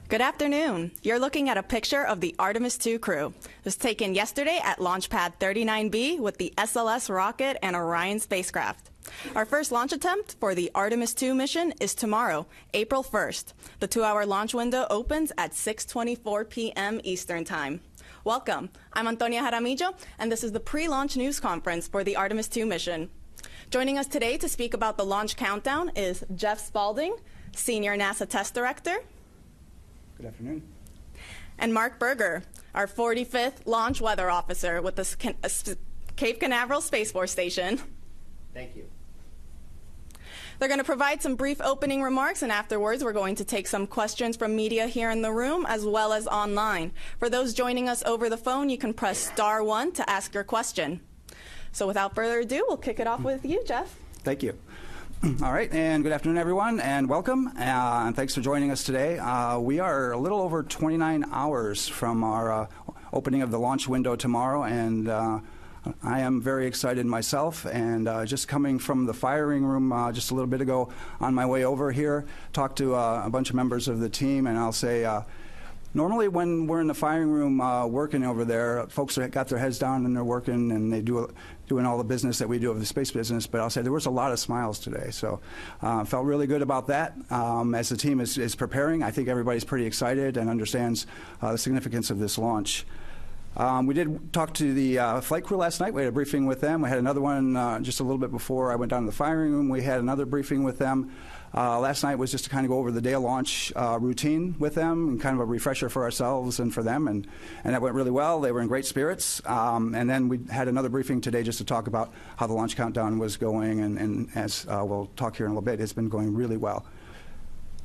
Good afternoon. You're looking at a picture of the Artemis II crew. It was taken yesterday at Launch Pad 39B with the SLS rocket and Orion spacecraft. Our first launch attempt for the Artemis II mission is tomorrow, April 1st. The 2-hour launch window opens at 6:24 p.m. Eastern Time. Welcome. I'm Antonia Jaramillo, and this is the pre-launch news conference for the Artemis II mission. Joining us today to speak about the launch countdown is Jeff Spaulding, Senior NASA Test Director. Good afternoon. And Mark Berger, our 45th Launch Weather Officer with the Cape Canaveral Space Force Station. Thank you. They're going to provide some brief opening remarks, and afterwards we're going to take some questions from media here in the room as well as online. For those joining us over the phone, you can press *1 to ask your question. So without further ado, we'll kick it off with you, Jeff. Thank you. All right, and good afternoon, everyone, and welcome, and thanks for joining us today. We are a little over 29 hours from our opening of the launch window tomorrow, and I am very excited myself, and just coming from the firing room just a little bit ago on my way over here, talked to a bunch of members of the team, and I'll say, normally when we're in the firing room working over there, folks have got their heads down and they're working and they doing all the business that we do of the space business, but I'll say there was a lot of smiles today. So felt really good about that. As the team is preparing, I think everybody's pretty excited and understands the significance of this launch. We did talk to the flight crew last night. We had a briefing with them. We had another one just a little bit before I went down to the firing room. We had another briefing with them. Last night was just to kind of go over the day of launch routine with them and kind of a refresher for ourselves and for them, and that went really well. They were in great spirits. And then we had another briefing today just to talk about how the launch countdown was going, and as we'll talk here in a little bit, it's been going really well.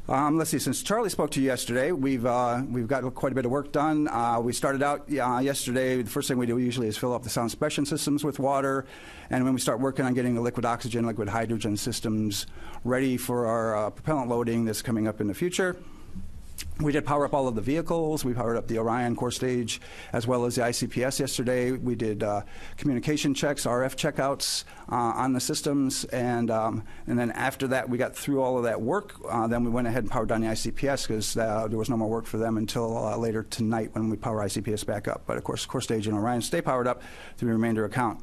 Let's see, since Charlie spoke to you yesterday, we've got quite a bit of work done. We started out yesterday, the first thing we do usually is fill up the sound suppression systems with water, and when we start working on getting the liquid oxygen, liquid hydrogen systems ready for our propellant loading that's coming up in the future. We did power up all of the vehicles. We powered up the Orion core stage as well as the ICPS yesterday. We did communication checks, RF checkouts on the systems, and then after that we got through all of that work. Then we went ahead and powered down the ICPS because there was no more work for them until later tonight when we power ICPS back up. But of course, core stage and Orion stay powered up through the remainder account.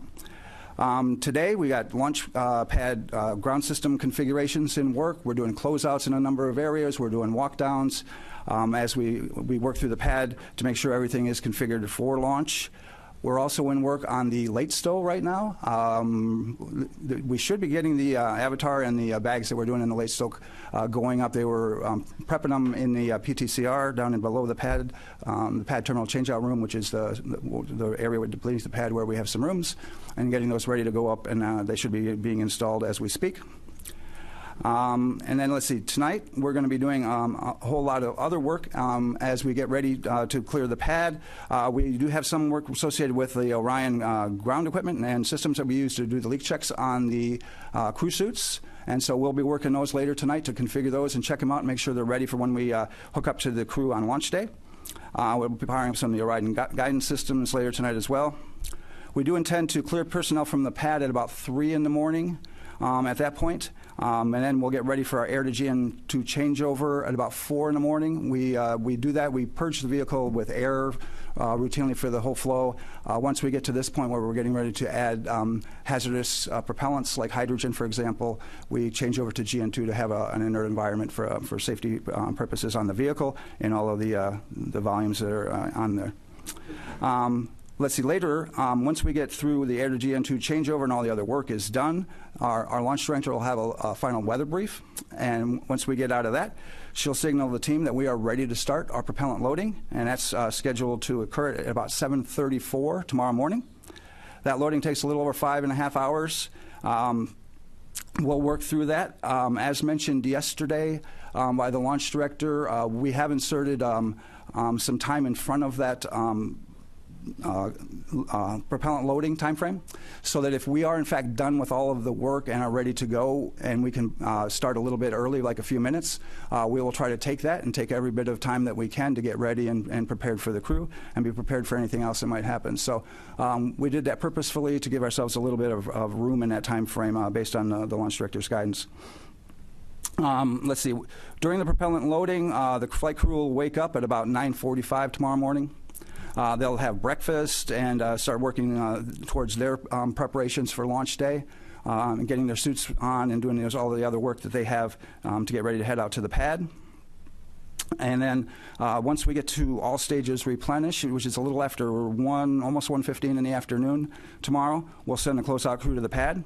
Today we got launch pad ground system configurations in work. We're doing closeouts in a number of areas. We're doing walkdowns as we work through the pad to make sure everything is configured for launch. We're also in work on the late stow right now. We should be getting the Avatar and the bags that we're doing in the late stow going up. They were prepping them in the PTCR down in below the pad terminal changeout room, which is the area beneath the pad where we have some rooms, and getting those ready to go up, and they should be being installed as we speak. And then let's see, tonight we're going to be doing a whole lot of other work as we get ready to clear the pad. We do have some work associated with the Orion ground equipment and systems that we use to do the leak checks on the crew suits. And so we'll be working those later tonight to configure those and check them out and make sure they're ready for when we hook up to the crew on launch day. We'll be powering up some of the Orion guidance systems later tonight as well. We do intend to clear personnel from the pad at about 3 in the morning at that point. And then we'll get ready for our air-to-GN2 changeover at about 4 in the morning. We do that. We purge the vehicle with air routinely for the whole flow. Once we get to this point where we're getting ready to add hazardous propellants like hydrogen, for example, we change over to GN2 to have an inert environment for safety purposes on the vehicle and all of the volumes that are on there. Let's see, later, once we get through the air-to-GN2 changeover and all the other work is done, our launch director will have a final weather brief. And once we get out of that, she'll signal the team that we are ready to start our propellant loading, and that's scheduled to occur at about 7:34 tomorrow morning. That loading takes a little over 5.5 hours. We'll work through that. As mentioned yesterday by the launch director, we have inserted some time in front of that propellant loading time frame, so that if we are in fact done with all of the work and are ready to go and we can start a little bit early, like a few minutes, we will try to take that and take every bit of time that we can to get ready and prepared for the crew and be prepared for anything else that might happen. So we did that purposefully to give ourselves a little bit of room in that time frame based on the launch director's guidance. Let's see. During the propellant loading, the flight crew will wake up at about 9:45 tomorrow morning. They'll have breakfast and start working towards their preparations for launch day, and getting their suits on and doing all the other work that they have to get ready to head out to the pad. And then once we get to all stages replenish, which is a little after almost 1:15 in the afternoon tomorrow, we'll send the closeout crew to the pad.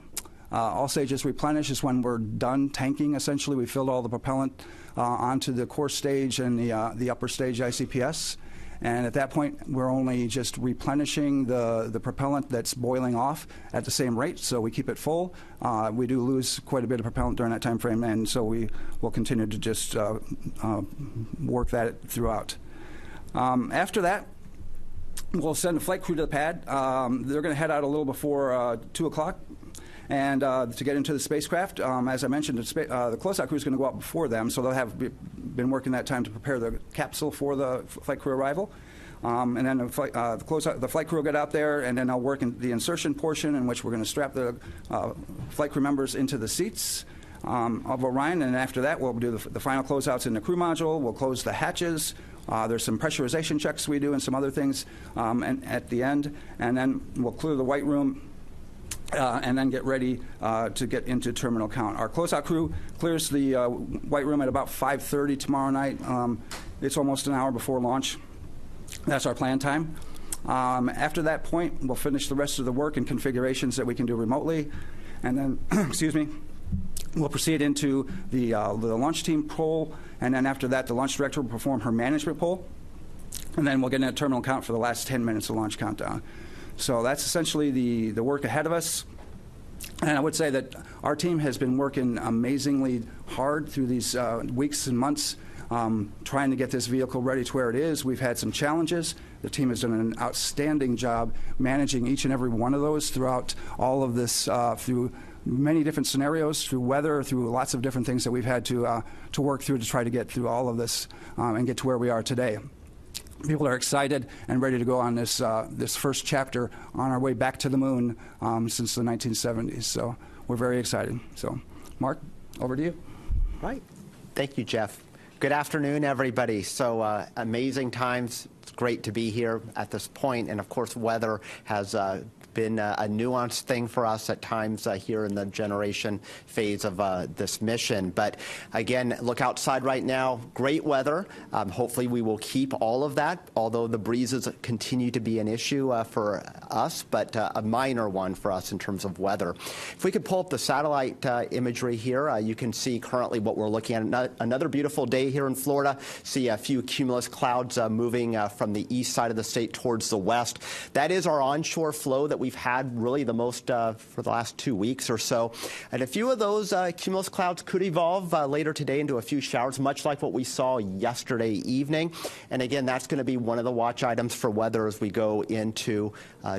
All stages replenish is when we're done tanking, essentially. We filled all the propellant onto the core stage and the upper stage ICPS. And at that point, we're only just replenishing the propellant that's boiling off at the same rate, so we keep it full. We do lose quite a bit of propellant during that time frame, and so we will continue to just work that throughout. After that, we'll send the flight crew to the pad. They're going to head out a little before 2 o'clock. And to get into the spacecraft, as I mentioned, the closeout crew is going to go out before them, so they'll have been working that time to prepare the capsule for the flight crew arrival. And then the flight crew will get out there, and then I'll work in the insertion portion, in which we're going to strap the flight crew members into the seats of Orion. And after that, we'll do the final closeouts in the crew module. We'll close the hatches. There's some pressurization checks we do and some other things at the end. And then we'll clear the white room. And then get ready to get into terminal count. Our closeout crew clears the white room at about 5:30 tomorrow night. It's almost an hour before launch. That's our plan time. After that point, we'll finish the rest of the work and configurations that we can do remotely. And then, excuse me, we'll proceed into the launch team poll. And then after that, the launch director will perform her management poll. And then we'll get into terminal count for the last 10 minutes of launch countdown. So that's essentially the work ahead of us. And I would say that our team has been working amazingly hard through these weeks and months trying to get this vehicle ready to where it is. We've had some challenges. The team has done an outstanding job managing each and every one of those throughout all of this, through many different scenarios, through weather, through lots of different things that we've had to work through to try to get through all of this and get to where we are today. People are excited and ready to go on this first chapter on our way back to the moon since the 1970s. So we're very excited. So, Mark, over to you. Right. Thank you, Jeff. Good afternoon, everybody. So amazing times. It's great to be here at this point. And, of course, weather has been a nuanced thing for us at times here in the generation phase of this mission. But again, look outside right now, great weather. Hopefully we will keep all of that, although the breezes continue to be an issue for us, but a minor one for us in terms of weather. If we could pull up the satellite imagery here, you can see currently what we're looking at. Another beautiful day here in Florida. See a few cumulus clouds moving from the east side of the state towards the west. That is our onshore flow that we've had really the most for the last 2 weeks or so. And a few of those cumulus clouds could evolve later today into a few showers, much like what we saw yesterday evening. And again, that's going to be one of the watch items for weather as we go into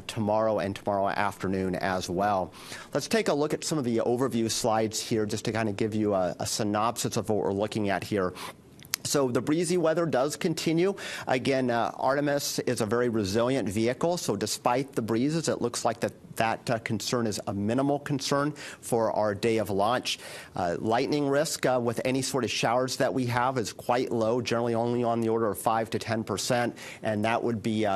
tomorrow and tomorrow afternoon as well. Let's take a look at some of the overview slides here just to kind of give you a synopsis of what we're looking at here. So the breezy weather does continue. Again, Artemis is a very resilient vehicle, so despite the breezes, it looks like that concern is a minimal concern for our day of launch. Lightning risk with any sort of showers that we have is quite low, generally only on the order of 5 to 10%, and that would be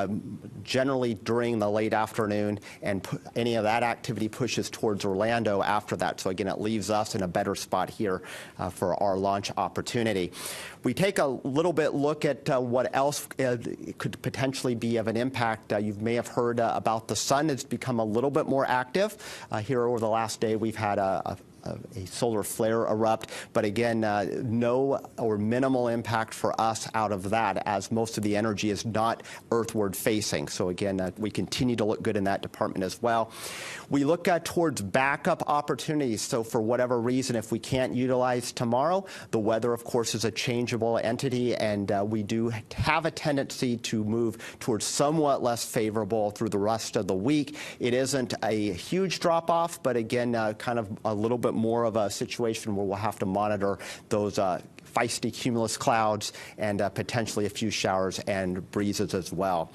generally during the late afternoon, and any of that activity pushes towards Orlando after that. So again, it leaves us in a better spot here for our launch opportunity. We take a little bit look at what else could potentially be of an impact. You may have heard about the sun. It's become a little bit more active. Here over the last day, we've had a solar flare erupt, but again, no or minimal impact for us out of that, as most of the energy is not earthward facing. So again, we continue to look good in that department as well. We look towards backup opportunities. So for whatever reason, if we can't utilize tomorrow, the weather, of course, is a changeable entity, and we do have a tendency to move towards somewhat less favorable through the rest of the week. It isn't a huge drop-off, but again, kind of a little bit more of a situation where we'll have to monitor those feisty cumulus clouds and potentially a few showers and breezes as well.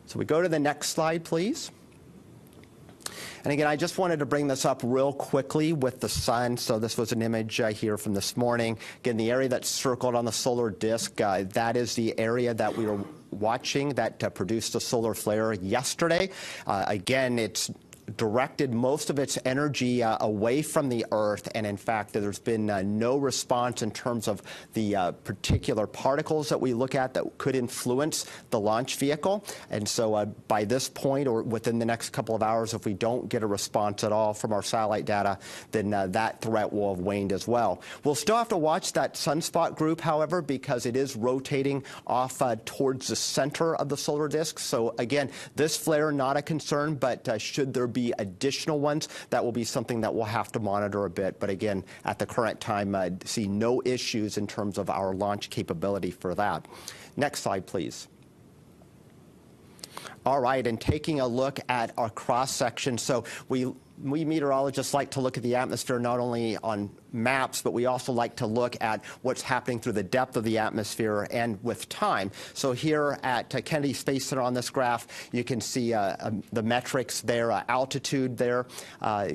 So we go to the next slide, please. And again, I just wanted to bring this up real quickly with the sun. So this was an image here from this morning. Again, the area that's circled on the solar disk, that is the area that we were watching that produced a solar flare yesterday. Again, it's directed most of its energy away from the Earth, and in fact there's been no response in terms of the particular particles that we look at that could influence the launch vehicle. And so by this point, or within the next couple of hours, if we don't get a response at all from our satellite data, then that threat will have waned as well. We'll still have to watch that sunspot group, however, because it is rotating off towards the center of the solar disk. So again, this flare not a concern, but should there be additional ones, that will be something that we'll have to monitor a bit. But again, at the current time, I see no issues in terms of our launch capability for that. Next slide, please. All right, and taking a look at our cross-section. So we meteorologists like to look at the atmosphere not only on maps, but we also like to look at what's happening through the depth of the atmosphere and with time. So here at Kennedy Space Center on this graph, you can see the metrics there, altitude there,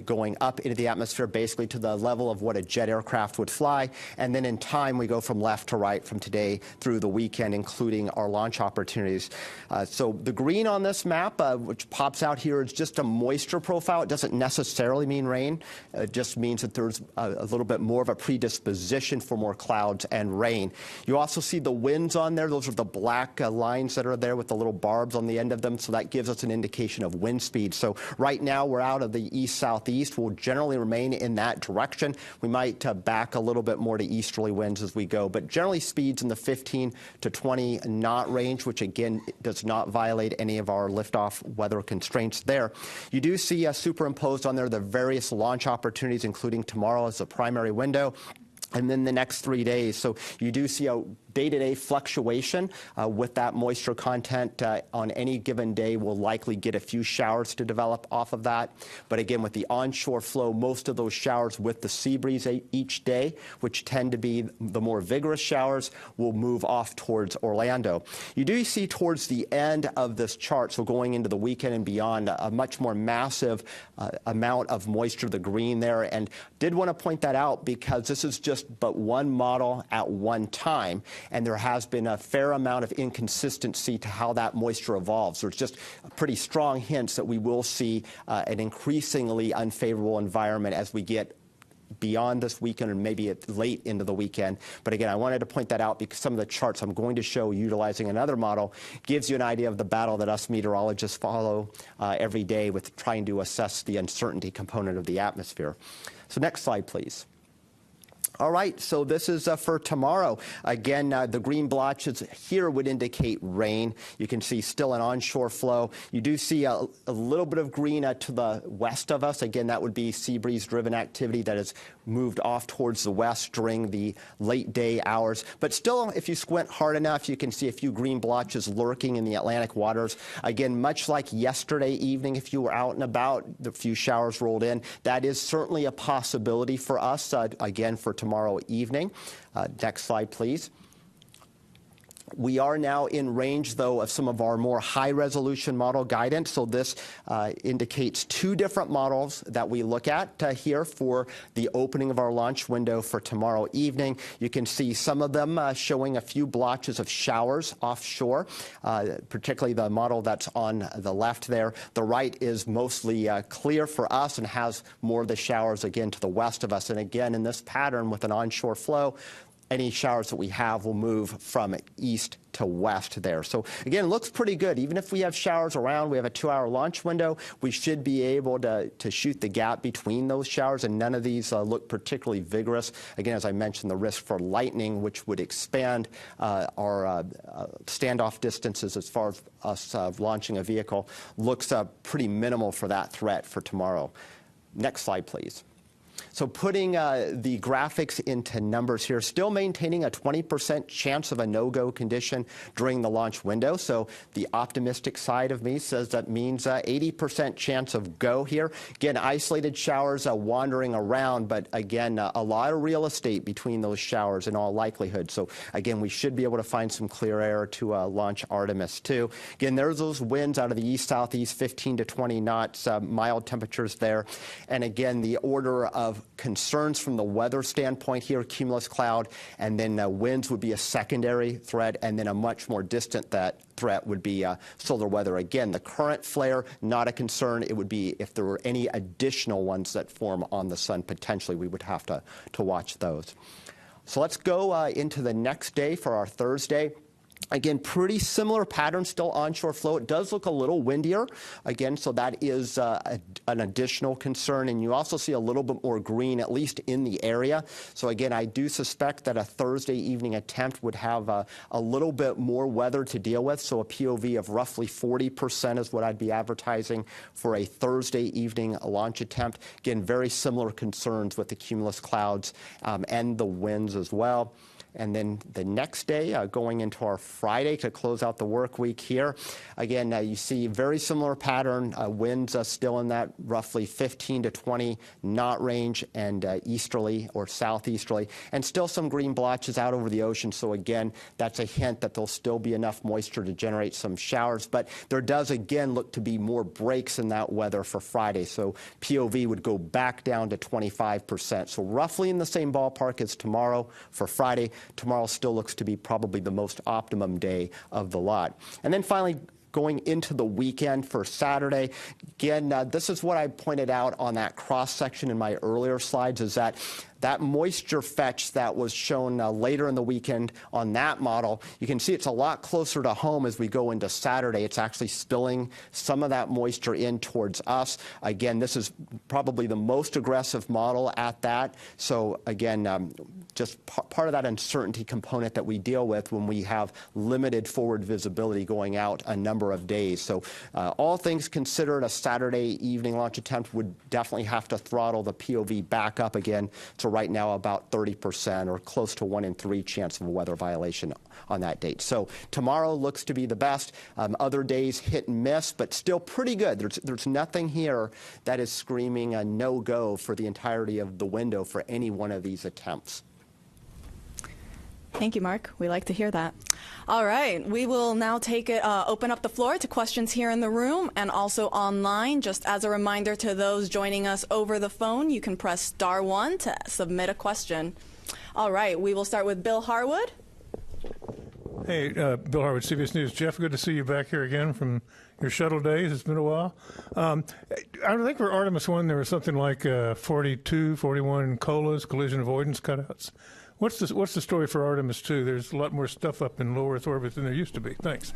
going up into the atmosphere basically to the level of what a jet aircraft would fly. And then in time, we go from left to right from today through the weekend, including our launch opportunities. So the green on this map, which pops out here, is just a moisture profile. It doesn't necessarily mean rain. It just means that there's a little bit more of a predisposition for more clouds and rain. You also see the winds on there. Those are the black lines that are there with the little barbs on the end of them. So that gives us an indication of wind speed. So right now we're out of the east-southeast. We'll generally remain in that direction. We might back a little bit more to easterly winds as we go, but generally speeds in the 15 to 20 knot range, which again does not violate any of our liftoff weather constraints there. You do see superimposed on there the various launch opportunities, including tomorrow as the primary window, and then the next 3 days. So you do see a day-to-day fluctuation with that moisture content. On any given day, we'll likely get a few showers to develop off of that. But again, with the onshore flow, most of those showers with the sea breeze each day, which tend to be the more vigorous showers, will move off towards Orlando. You do see towards the end of this chart, so going into the weekend and beyond, a much more massive amount of moisture, the green there. And did want to point that out because this is just but one model at one time. And there has been a fair amount of inconsistency to how that moisture evolves. There's just pretty strong hints that we will see an increasingly unfavorable environment as we get beyond this weekend and maybe late into the weekend. But again, I wanted to point that out because some of the charts I'm going to show utilizing another model gives you an idea of the battle that us meteorologists follow every day with trying to assess the uncertainty component of the atmosphere. So next slide, please. All right, so this is for tomorrow. Again, the green blotches here would indicate rain. You can see still an onshore flow. You do see a little bit of green to the west of us. Again, that would be sea breeze-driven activity that has moved off towards the west during the late day hours. But still, if you squint hard enough, you can see a few green blotches lurking in the Atlantic waters. Again, much like yesterday evening, if you were out and about, the few showers rolled in. That is certainly a possibility for us, again, for tomorrow evening. Next slide, please. We are now in range, though, of some of our more high-resolution model guidance. So this indicates two different models that we look at here for the opening of our launch window for tomorrow evening. You can see some of them showing a few blotches of showers offshore, particularly the model that's on the left there. The right is mostly clear for us and has more of the showers, again, to the west of us. And again, in this pattern with an onshore flow, any showers that we have will move from east to west there. So again, it looks pretty good. Even if we have showers around, we have a 2-hour launch window, we should be able to shoot the gap between those showers, and none of these look particularly vigorous. Again, as I mentioned, the risk for lightning, which would expand our standoff distances as far as us launching a vehicle, looks pretty minimal for that threat for tomorrow. Next slide, please. So putting the graphics into numbers here, still maintaining a 20% chance of a no-go condition during the launch window. So the optimistic side of me says that means 80% chance of go here. Again, isolated showers wandering around, but again, a lot of real estate between those showers in all likelihood. So again, we should be able to find some clear air to launch Artemis II. Again, there's those winds out of the east-southeast, 15 to 20 knots, mild temperatures there. And again, the order of concerns from the weather standpoint here, cumulus cloud, and then winds would be a secondary threat, and then a much more distant threat would be solar weather. Again, the current flare, not a concern. It would be if there were any additional ones that form on the sun, potentially we would have to watch those. So let's go into the next day for our Thursday. Again, pretty similar pattern, still onshore flow. It does look a little windier, again, so that is an additional concern. And you also see a little bit more green, at least in the area. So again, I do suspect that a Thursday evening attempt would have a little bit more weather to deal with. So a POV of roughly 40% is what I'd be advertising for a Thursday evening launch attempt. Again, very similar concerns with the cumulus clouds and the winds as well. And then the next day, going into our Friday to close out the work week here, again, you see very similar pattern, winds still in that roughly 15 to 20 knot range, and easterly or southeasterly, and still some green blotches out over the ocean. So again, that's a hint that there'll still be enough moisture to generate some showers. But there does, again, look to be more breaks in that weather for Friday. So POV would go back down to 25%. So roughly in the same ballpark as tomorrow for Friday. Tomorrow still looks to be probably the most optimum day of the lot. And then finally, going into the weekend for Saturday, again, this is what I pointed out on that cross-section in my earlier slides, is that moisture fetch that was shown later in the weekend on that model, you can see it's a lot closer to home as we go into Saturday. It's actually spilling some of that moisture in towards us. Again, this is probably the most aggressive model at that. So again, just part of that uncertainty component that we deal with when we have limited forward visibility going out a number of days. So all things considered, a Saturday evening launch attempt would definitely have to throttle the POV back up again to right now about 30% or close to 1 in 3 chance of a weather violation on that date. So tomorrow looks to be the best. Other days hit and miss, but still pretty good. There's nothing here that is screaming a no-go for the entirety of the window for any one of these attempts. Thank you, Mark. We like to hear that. All right, we will now open up the floor to questions here in the room and also online. Just as a reminder to those joining us over the phone, you can press *1 to submit a question. All right, we will start with Bill Harwood. Hey, Bill Harwood, CBS News. Jeff, good to see you back here again from your shuttle days. It's been a while. I think for Artemis 1, there was something like 42, 41 COLAs, collision avoidance cutouts. What's the story for Artemis 2? There's a lot more stuff up in low Earth orbit than there used to be. Thanks.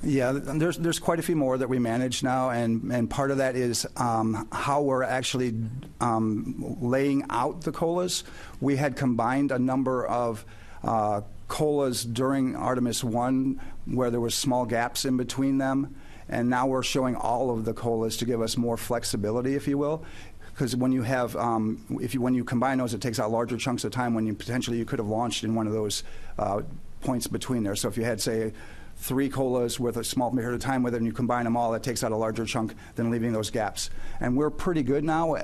Yeah, there's quite a few more that we manage now, and part of that is how we're actually laying out the COLAs. We had combined a number of COLAs during Artemis 1 where there was small gaps in between them, and now we're showing all of the COLAs to give us more flexibility, if you will. Because when you have, when you combine those, it takes out larger chunks of time when you potentially could have launched in one of those points between there. So if you had, say, 3 COLAs with a small period of time with it, and you combine them all, it takes out a larger chunk than leaving those gaps. And we're pretty good now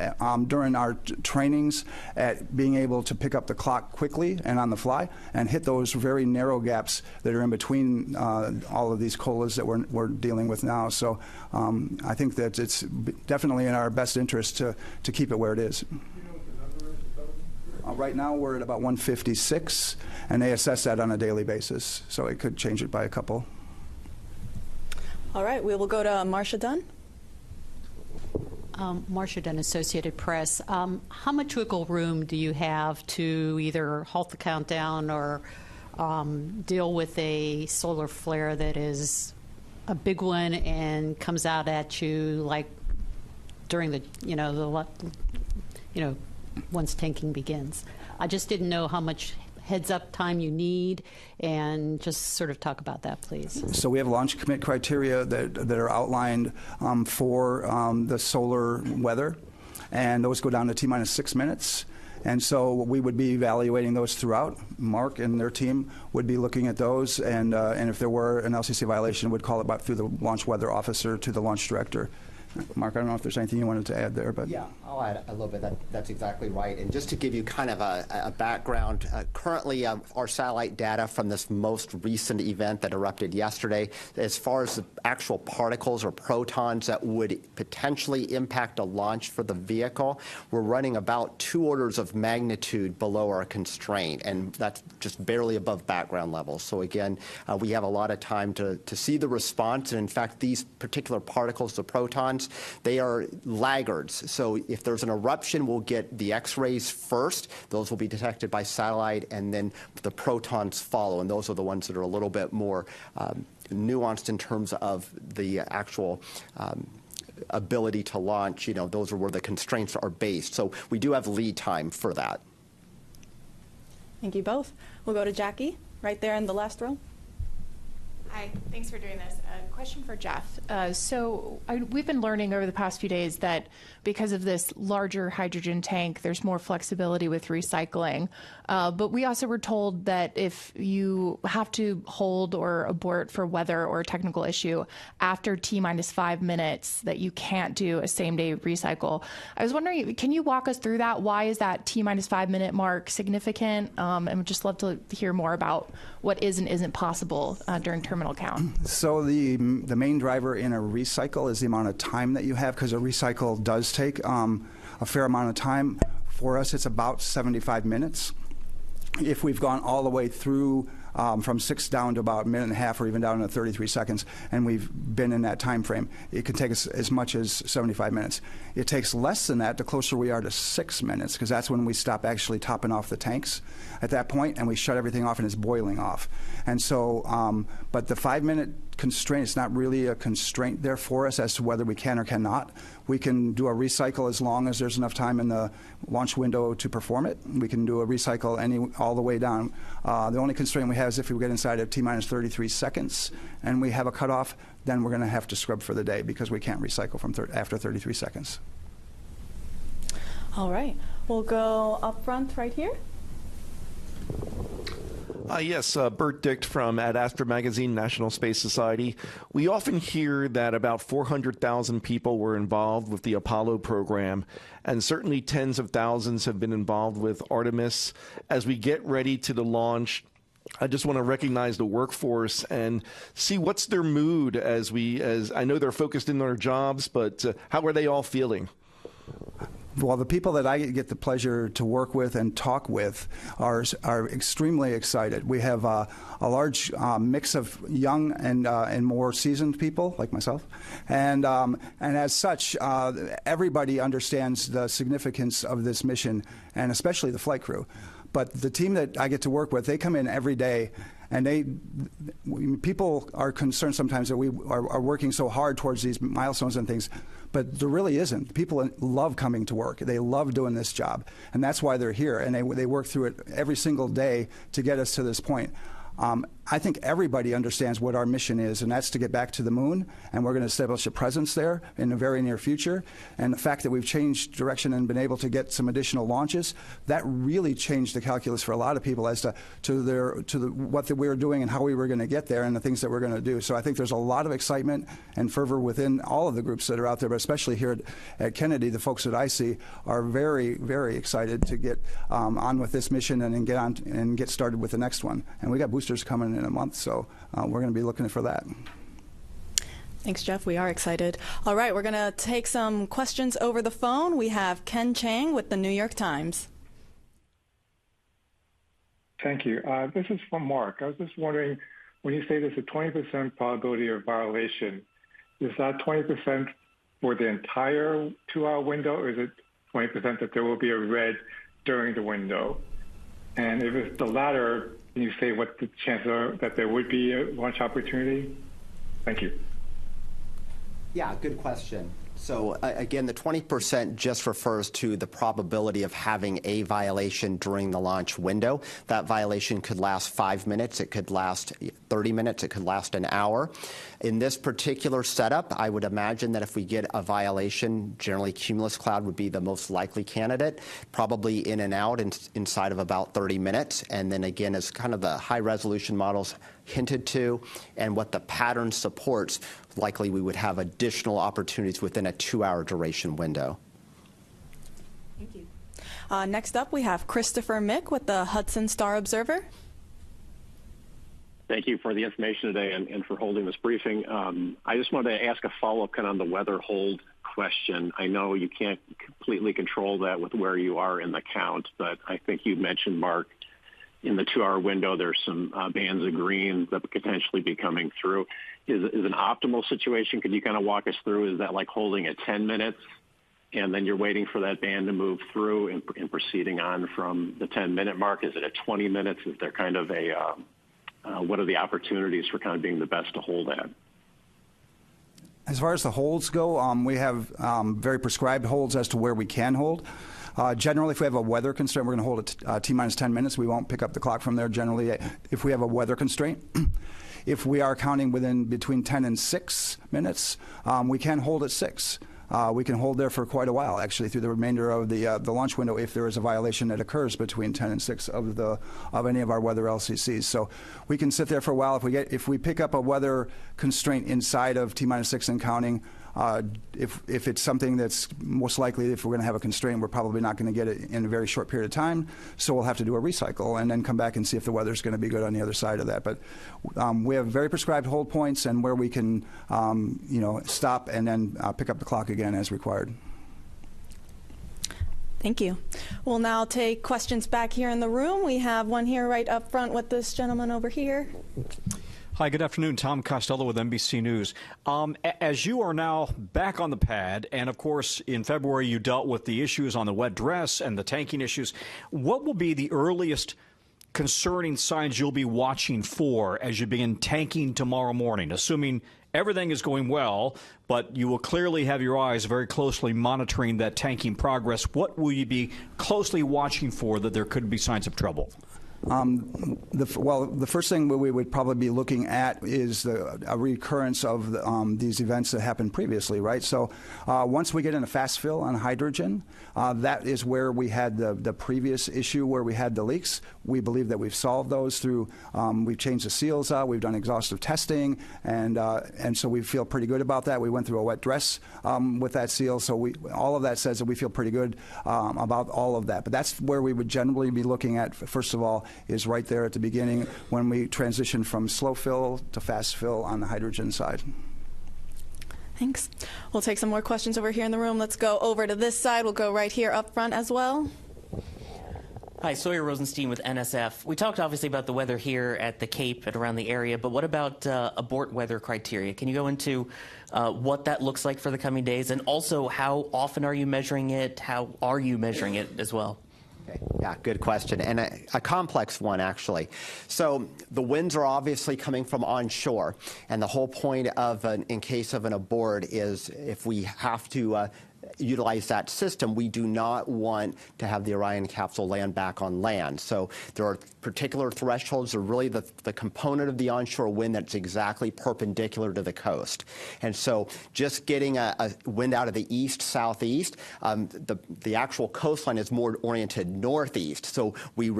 during our trainings at being able to pick up the clock quickly and on the fly and hit those very narrow gaps that are in between all of these COLAs that we're dealing with now. So I think that it's definitely in our best interest to keep it where it is. Right now we're at about 156, and they assess that on a daily basis, so it could change it by a couple. All right, we will go to Marcia Dunn. Marcia Dunn, Associated Press. How much wiggle room do you have to either halt the countdown or deal with a solar flare that is a big one and comes out at you like during the once tanking begins? I just didn't know how much heads-up time you need, and just sort of talk about that, please. So we have launch commit criteria that are outlined for the solar weather, and those go down to T-minus 6 minutes. And so we would be evaluating those throughout. Mark and their team would be looking at those, and if there were an LCC violation, would call it back through the launch weather officer to the launch director. Mark, I don't know if there's anything you wanted to add there, but yeah, I'll add a little bit. That's exactly right. And just to give you kind of a background, currently our satellite data from this most recent event that erupted yesterday, as far as the actual particles or protons that would potentially impact a launch for the vehicle, we're running about 2 orders of magnitude below our constraint, and that's just barely above background levels. So again, we have a lot of time to see the response, and in fact, these particular particles, the protons, they are laggards. So if there's an eruption, we'll get the X-rays first. Those will be detected by satellite, and then the protons follow, and those are the ones that are a little bit more nuanced in terms of the actual ability to launch. You know, those are where the constraints are based. So we do have lead time for that. Thank you both. We'll go to Jackie, right there in the last row. Hi, thanks for doing this. A question for Jeff. We've been learning over the past few days that because of this larger hydrogen tank, there's more flexibility with recycling. But we also were told that if you have to hold or abort for weather or a technical issue after T-5 minutes, that you can't do a same-day recycle. I was wondering, can you walk us through that? Why is that T-5 minute mark significant? And we'd just love to hear more about what is and isn't possible during terminal count. So the main driver in a recycle is the amount of time that you have, because a recycle does take a fair amount of time. For us, it's about 75 minutes. If we've gone all the way through from 6 down to about a minute and a half, or even down to 33 seconds, and we've been in that time frame, it can take us as much as 75 minutes. It takes less than that the closer we are to 6 minutes, because that's when we stop actually topping off the tanks at that point, and we shut everything off and it's boiling off. And so, but the 5-minute constraint, it's not really a constraint there for us as to whether we can or cannot. We can do a recycle as long as there's enough time in the launch window to perform it. We can do a recycle all the way down. The only constraint we have is if we get inside of T-minus 33 seconds and we have a cutoff, then we're going to have to scrub for the day, because we can't recycle from after 33 seconds. All right. We'll go up front right here. Yes, Bert Dicht from Ad Astra Magazine, National Space Society. We often hear that about 400,000 people were involved with the Apollo program, and certainly tens of thousands have been involved with Artemis. As we get ready to the launch, I just want to recognize the workforce and see what's their mood as I know they're focused in their jobs, but how are they all feeling? Well, the people that I get the pleasure to work with and talk with are extremely excited. We have a large mix of young and more seasoned people like myself, and as such, everybody understands the significance of this mission, and especially the flight crew. But the team that I get to work with, they come in every day, and people are concerned sometimes that we are working so hard towards these milestones and things, but there really isn't. People love coming to work. They love doing this job, and that's why they're here, and they work through it every single day to get us to this point. I think everybody understands what our mission is, and that's to get back to the moon, and we're going to establish a presence there in the very near future. And the fact that we've changed direction and been able to get some additional launches, that really changed the calculus for a lot of people as to what we were doing and how we were going to get there and the things that we're going to do. So I think there's a lot of excitement and fervor within all of the groups that are out there, but especially here at Kennedy, the folks that I see are very, very excited to get on with this mission and get started with the next one. And we got boosters coming in a month, so we're going to be looking for that. Thanks, Jeff. We are excited. All right, we're going to take some questions over the phone. We have Ken Chang with the New York Times. Thank you. This is from Mark. I was just wondering, when you say there's a 20% probability of violation, is that 20% for the entire 2-hour window, or is it 20% that there will be a red during the window? And if it's the latter, can you say what the chances are that there would be a launch opportunity? Thank you. Yeah, good question. So again, the 20% just refers to the probability of having a violation during the launch window. That violation could last 5 minutes, it could last 30 minutes, it could last an hour. In this particular setup, I would imagine that if we get a violation, generally cumulus cloud would be the most likely candidate, probably in and out inside of about 30 minutes. And then again, as kind of the high resolution models hinted to and what the pattern supports, likely we would have additional opportunities within a 2-hour duration window. Thank you. Next up, we have Christopher Mick with the Hudson Star Observer. Thank you for the information today and for holding this briefing. I just wanted to ask a follow-up kind of on the weather hold question. I know you can't completely control that with where you are in the count, but I think you mentioned, Mark, in the 2-hour window, there's some bands of green that could potentially be coming through. Is an optimal situation? Could you kind of walk us through? Is that like holding at 10 minutes and then you're waiting for that band to move through and proceeding on from the 10-minute mark? Is it at 20 minutes? Is there kind of a what are the opportunities for kind of being the best to hold at? As far as the holds go, we have very prescribed holds as to where we can hold. Generally, if we have a weather constraint, we're going to hold it T-minus 10 minutes. We won't pick up the clock from there generally if we have a weather constraint. If we are counting between 10 and 6 minutes, we can hold at 6. We can hold there for quite a while, actually, through the remainder of the launch window if there is a violation that occurs between 10 and 6 of any of our weather LCCs. So we can sit there for a while. If we pick up a weather constraint inside of T-minus 6 and counting, if it's something that's most likely, if we're going to have a constraint, we're probably not going to get it in a very short period of time. So we'll have to do a recycle and then come back and see if the weather's going to be good on the other side of that. But we have very prescribed hold points and where we can, stop and then pick up the clock again as required. Thank you. We'll now take questions back here in the room. We have one here right up front with this gentleman over here. Hi, good afternoon. Tom Costello with NBC News. As you are now back on the pad, and of course in February you dealt with the issues on the wet dress and the tanking issues, what will be the earliest concerning signs you'll be watching for as you begin tanking tomorrow morning, assuming everything is going well, but you will clearly have your eyes very closely monitoring that tanking progress? What will you be closely watching for that there could be signs of trouble? The first thing we would probably be looking at is a recurrence of these events that happened previously, right? So once we get in a fast fill on hydrogen, that is where we had the previous issue where we had the leaks. We believe that we've solved those through, we've changed the seals out, we've done exhaustive testing, and so we feel pretty good about that. We went through a wet dress with that seal, so all of that says that we feel pretty good about all of that. But that's where we would generally be looking at, first of all, is right there at the beginning when we transition from slow fill to fast fill on the hydrogen side. Thanks. We'll take some more questions over here in the room. Let's go over to this side. We'll go right here up front as well. Hi, Sawyer Rosenstein with NSF. We talked obviously about the weather here at the Cape and around the area, but what about abort weather criteria? Can you go into what that looks like for the coming days, and also how often are you measuring it? How are you measuring it as well? Okay. Yeah, good question, and a complex one, actually. So the winds are obviously coming from onshore, and the whole point of, in case of an abort, is if we have to utilize that system, we do not want to have the Orion capsule land back on land. So there are particular thresholds, are really the component of the onshore wind that's exactly perpendicular to the coast. And so just getting a wind out of the east, southeast, the actual coastline is more oriented northeast. So we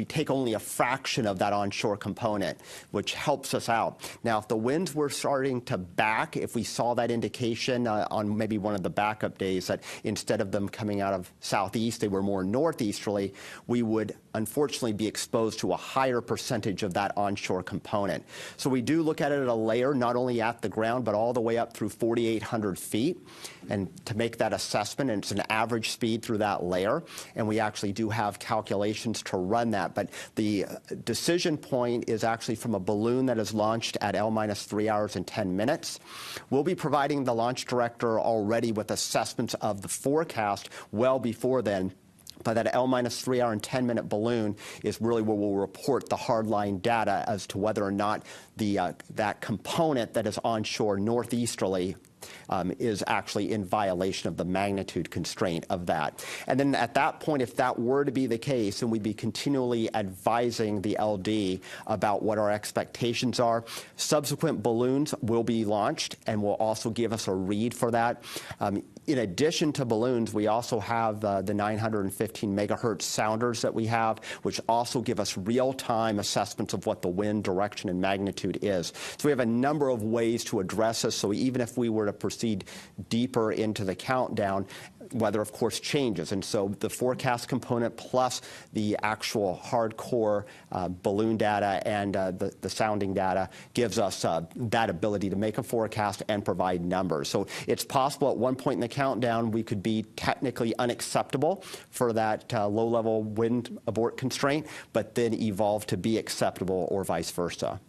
take only a fraction of that onshore component, which helps us out. Now, if the winds were starting to back, if we saw that indication on maybe one of the backup days that instead of them coming out of southeast, they were more northeasterly, we would unfortunately be exposed to a higher percentage of that onshore component. So we do look at it at a layer, not only at the ground, but all the way up through 4,800 feet, and to make that assessment, and it's an average speed through that layer, and we actually do have calculations to run that. But the decision point is actually from a balloon that is launched at L-minus 3 hours and 10 minutes. We'll be providing the launch director already with assessments of the forecast well before then. But that L-minus 3 hour and 10-minute balloon is really where we'll report the hardline data as to whether or not that component that is onshore northeasterly is actually in violation of the magnitude constraint of that. And then at that point, if that were to be the case, then we'd be continually advising the LD about what our expectations are. Subsequent balloons will be launched and will also give us a read for that. In addition to balloons, we also have the 915 megahertz sounders that we have, which also give us real-time assessments of what the wind direction and magnitude is. So we have a number of ways to address this. So even if we were to proceed deeper into the countdown, weather, of course, changes. And so the forecast component plus the actual hardcore balloon data and the sounding data gives us that ability to make a forecast and provide numbers. So it's possible at one point in the countdown we could be technically unacceptable for that low-level wind abort constraint, but then evolve to be acceptable or vice versa.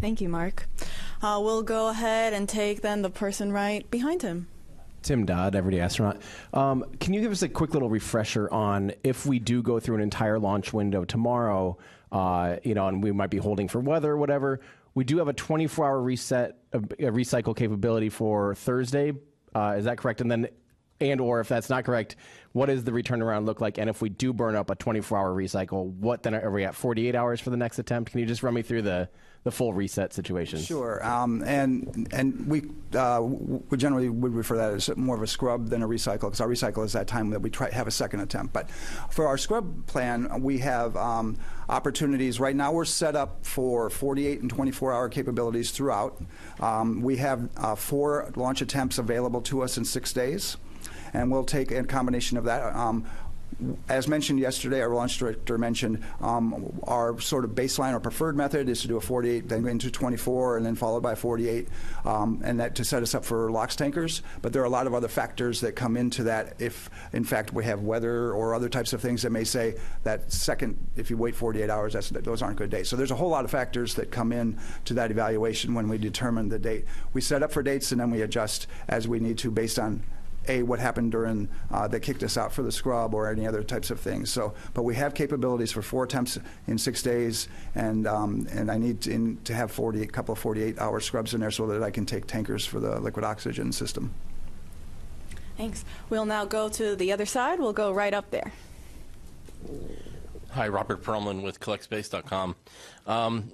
Thank you, Mark. We'll go ahead and take then the person right behind him. Tim Dodd, Everyday Astronaut. Can you give us a quick little refresher on if we do go through an entire launch window tomorrow, and we might be holding for weather or whatever, we do have a 24-hour recycle capability for Thursday. Is that correct? And/or if that's not correct, what does the return around look like? And if we do burn up a 24-hour recycle, what then are we at 48 hours for the next attempt? Can you just run me through the full reset situation? Sure. And we generally would refer that as more of a scrub than a recycle, because our recycle is that time that we have a second attempt. But for our scrub plan, we have opportunities. Right now we're set up for 48 and 24-hour capabilities throughout. We have 4 launch attempts available to us in 6 days. And we'll take a combination of that. As mentioned yesterday, our launch director mentioned our sort of baseline or preferred method is to do a 48, then into 24, and then followed by 48, and that to set us up for LOX tankers. But there are a lot of other factors that come into that. If, in fact, we have weather or other types of things that may say that second, if you wait 48 hours, those aren't good dates. So there's a whole lot of factors that come in to that evaluation when we determine the date. We set up for dates, and then we adjust as we need to based on what happened during that kicked us out for the scrub or any other types of things. So, but we have capabilities for 4 attempts in 6 days, and I need to have a couple of 48-hour scrubs in there so that I can take tankers for the liquid oxygen system. Thanks. We'll now go to the other side. We'll go right up there. Hi, Robert Perlman with CollectSpace.com.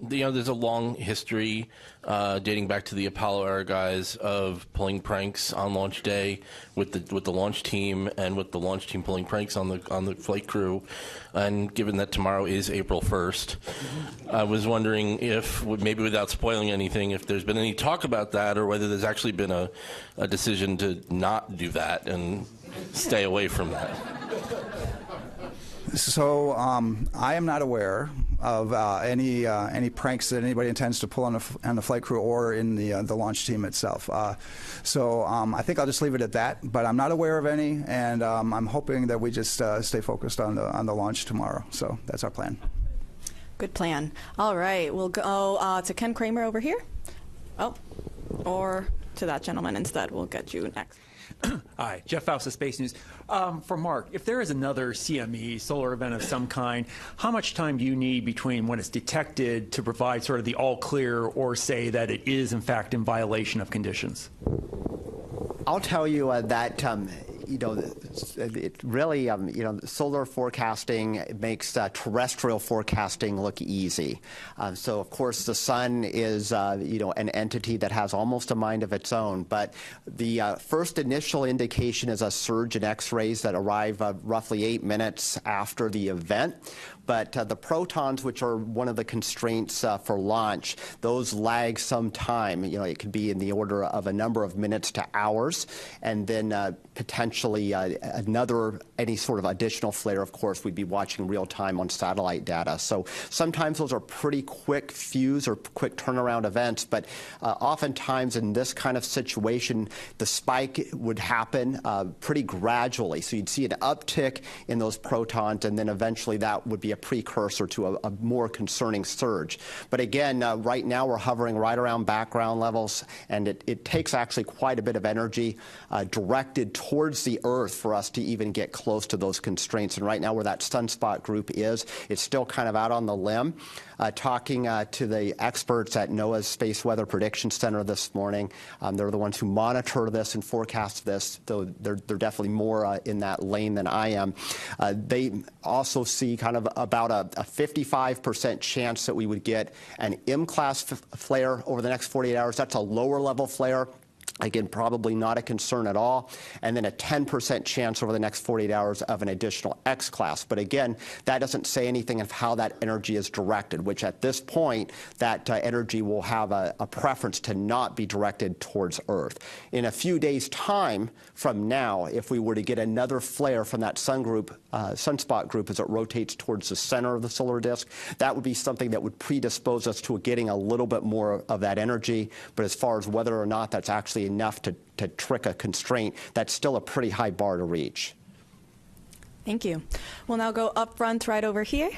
There's a long history dating back to the Apollo era guys of pulling pranks on launch day with the launch team and with the launch team pulling pranks on the flight crew. And given that tomorrow is April 1st, I was wondering if, maybe without spoiling anything, if there's been any talk about that or whether there's actually been a decision to not do that and stay away from that. So I am not aware of any pranks that anybody intends to pull on the flight crew or in the launch team itself. So I think I'll just leave it at that. But I'm not aware of any, and I'm hoping that we just stay focused on the launch tomorrow. So that's our plan. Good plan. All right, we'll go to Ken Kramer over here. Oh, or to that gentleman instead. We'll get you next. Hi, Jeff Faust of Space News. For Mark, if there is another CME, solar event of some kind, how much time do you need between when it's detected to provide sort of the all clear or say that it is, in fact, in violation of conditions? I'll tell you that it really, solar forecasting makes terrestrial forecasting look easy. So, of course, the sun is, an entity that has almost a mind of its own. But the first initial indication is a surge in X-rays that arrive roughly 8 minutes after the event. But the protons, which are one of the constraints for launch, those lag some time. It could be in the order of a number of minutes to hours, and then potentially any sort of additional flare, of course, we'd be watching real time on satellite data. So sometimes those are pretty quick fuse or quick turnaround events, but oftentimes in this kind of situation, the spike would happen pretty gradually. So you'd see an uptick in those protons, and then eventually that would be a precursor to a more concerning surge. But again, right now we're hovering right around background levels, and it takes actually quite a bit of energy directed towards towards the Earth for us to even get close to those constraints. And right now where that sunspot group is, it's still kind of out on the limb. Talking to the experts at NOAA's Space Weather Prediction Center this morning, they're the ones who monitor this and forecast this, though they're definitely more in that lane than I am. They also see kind of about a 55% chance that we would get an M-class flare over the next 48 hours. That's a lower level flare. Again, probably not a concern at all. And then a 10% chance over the next 48 hours of an additional X-class. But again, that doesn't say anything of how that energy is directed, which at this point, that energy will have a preference to not be directed towards Earth. In a few days' time from now, if we were to get another flare from that sunspot group as it rotates towards the center of the solar disk, that would be something that would predispose us to getting a little bit more of that energy. But as far as whether or not that's actually enough to trick a constraint, that's still a pretty high bar to reach. Thank you. We'll now go up front right over here.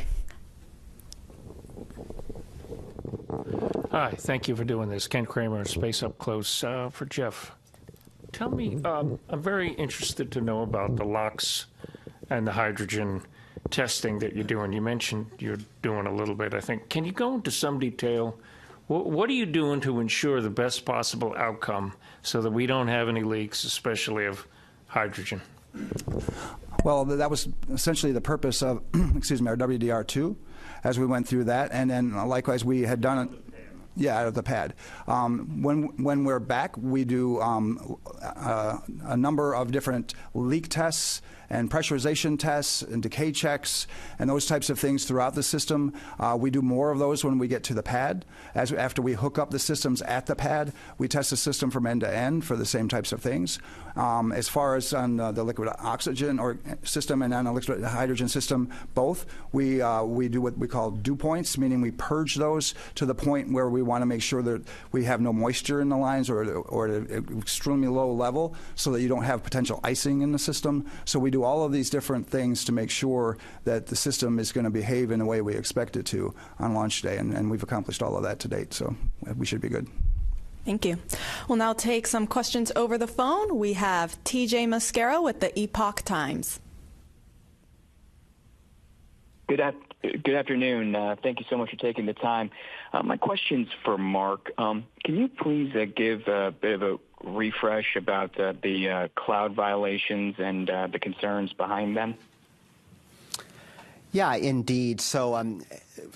Hi, thank you for doing this. Ken Kramer, Space Up Close, for Jeff. Tell me, I'm very interested to know about the LOX and the hydrogen testing that you're doing. You mentioned you're doing a little bit, I think. Can you go into some detail? What are you doing to ensure the best possible outcome so that we don't have any leaks, especially of hydrogen? Well, that was essentially the purpose of, excuse me, our WDR2 as we went through that. And then likewise, we had done it. Yeah, out of the pad. When we're back, we do a number of different leak tests and pressurization tests and decay checks and those types of things throughout the system. We do more of those when we get to the pad. After we hook up the systems at the pad, we test the system from end to end for the same types of things. As far as on the liquid oxygen or system and on the liquid hydrogen system, both, we do what we call dew points, meaning we purge those to the point where we want to make sure that we have no moisture in the lines or at an extremely low level so that you don't have potential icing in the system. So we do all of these different things to make sure that the system is going to behave in the way we expect it to on launch day, and we've accomplished all of that to date, so we should be good. Thank you. We'll now take some questions over the phone. We have TJ Mascaro with the Epoch Times. Good afternoon. Thank you so much for taking the time. My question's for Mark. Can you please give a bit of a refresh about the cloud violations and the concerns behind them? Yeah, indeed. So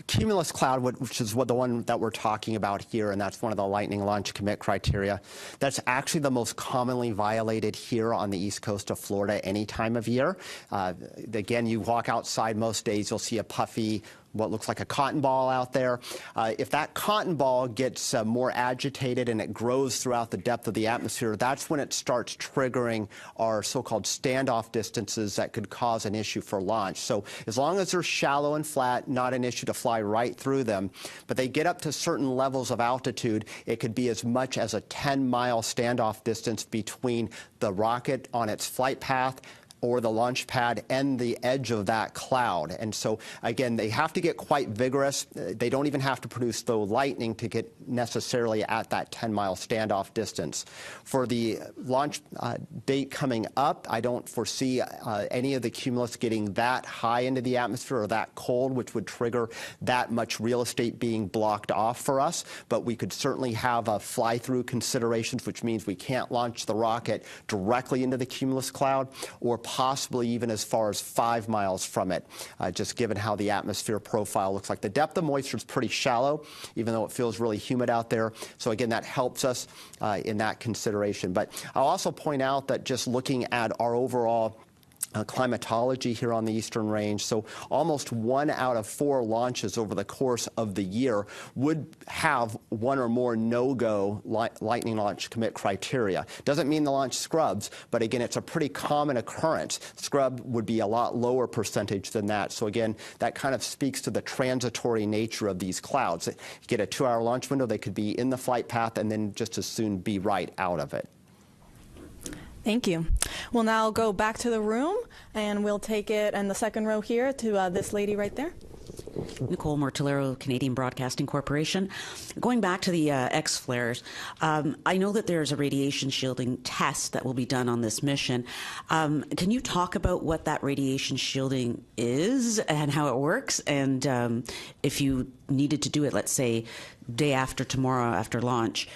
cumulus cloud, which is the one that we're talking about here, and that's one of the Lightning launch commit criteria, that's actually the most commonly violated here on the east coast of Florida any time of year. Again, you walk outside most days, you'll see a puffy, what looks like a cotton ball out there. If that cotton ball gets more agitated and it grows throughout the depth of the atmosphere, that's when it starts triggering our so-called standoff distances that could cause an issue for launch. So as long as they're shallow and flat, not an issue to fly right through them. But they get up to certain levels of altitude, it could be as much as a 10-mile standoff distance between the rocket on its flight path or the launch pad and the edge of that cloud. And so, again, they have to get quite vigorous. They don't even have to produce the lightning to get necessarily at that 10-mile standoff distance. For the launch date coming up, I don't foresee any of the cumulus getting that high into the atmosphere or that cold, which would trigger that much real estate being blocked off for us. But we could certainly have fly-through considerations, which means we can't launch the rocket directly into the cumulus cloud or possibly even as far as 5 miles from it, just given how the atmosphere profile looks like. The depth of moisture is pretty shallow, even though it feels really humid out there. So again, that helps us in that consideration. But I'll also point out that just looking at our overall climatology here on the Eastern Range, so almost 1 out of 4 launches over the course of the year would have one or more no-go Lightning launch commit criteria. Doesn't mean the launch scrubs, but again, it's a pretty common occurrence. Scrub would be a lot lower percentage than that. So again, that kind of speaks to the transitory nature of these clouds. You get a 2-hour launch window, they could be in the flight path and then just as soon be right out of it. Thank you. We'll now go back to the room, and we'll take it in the second row here to this lady right there. Nicole Mortillero, Canadian Broadcasting Corporation. Going back to the X flares, I know that there's a radiation shielding test that will be done on this mission. Can you talk about what that radiation shielding is and how it works? And if you needed to do it, let's say, day after tomorrow after launch,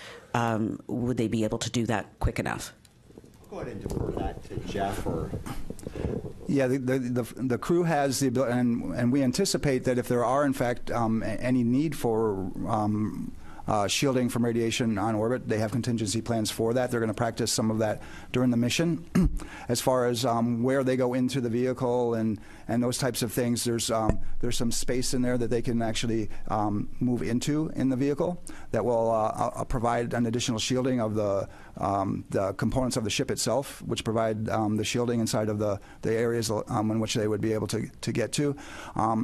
would they be able to do that quick enough? Go ahead and defer that to Jeff or... Yeah, the crew has the ability, and we anticipate that if there are, in fact, any need for shielding from radiation on orbit, they have contingency plans for that. They're going to practice some of that during the mission. As far as where they go into the vehicle and those types of things, there's some space in there that they can actually move into in the vehicle that will provide an additional shielding of the components of the ship itself, which provide the shielding inside of the areas in which they would be able to get to.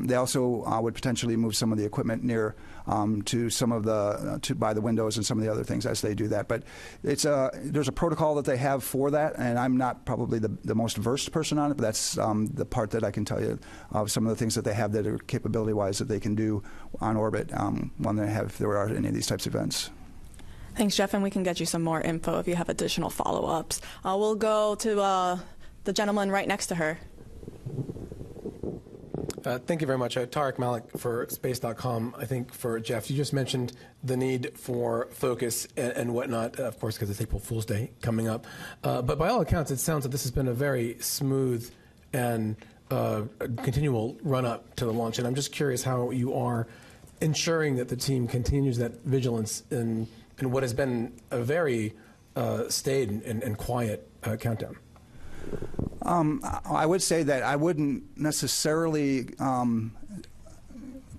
They also would potentially move some of the equipment near to some of by the windows and some of the other things as they do that. But there's a protocol that they have for that, and I'm not probably the most versed person on it, but that's the part that I can tell you of some of the things that they have that are capability-wise that they can do on orbit when there are any of these types of events. Thanks, Jeff, and we can get you some more info if you have additional follow-ups. We'll go to the gentleman right next to her. Thank you very much. Tarek Malik for Space.com. I think for Jeff, you just mentioned the need for focus and whatnot, of course, because it's April Fool's Day coming up. But by all accounts, it sounds like this has been a very smooth and continual run-up to the launch. And I'm just curious how you are ensuring that the team continues that vigilance in what has been a very staid and quiet countdown. I would say that I wouldn't necessarily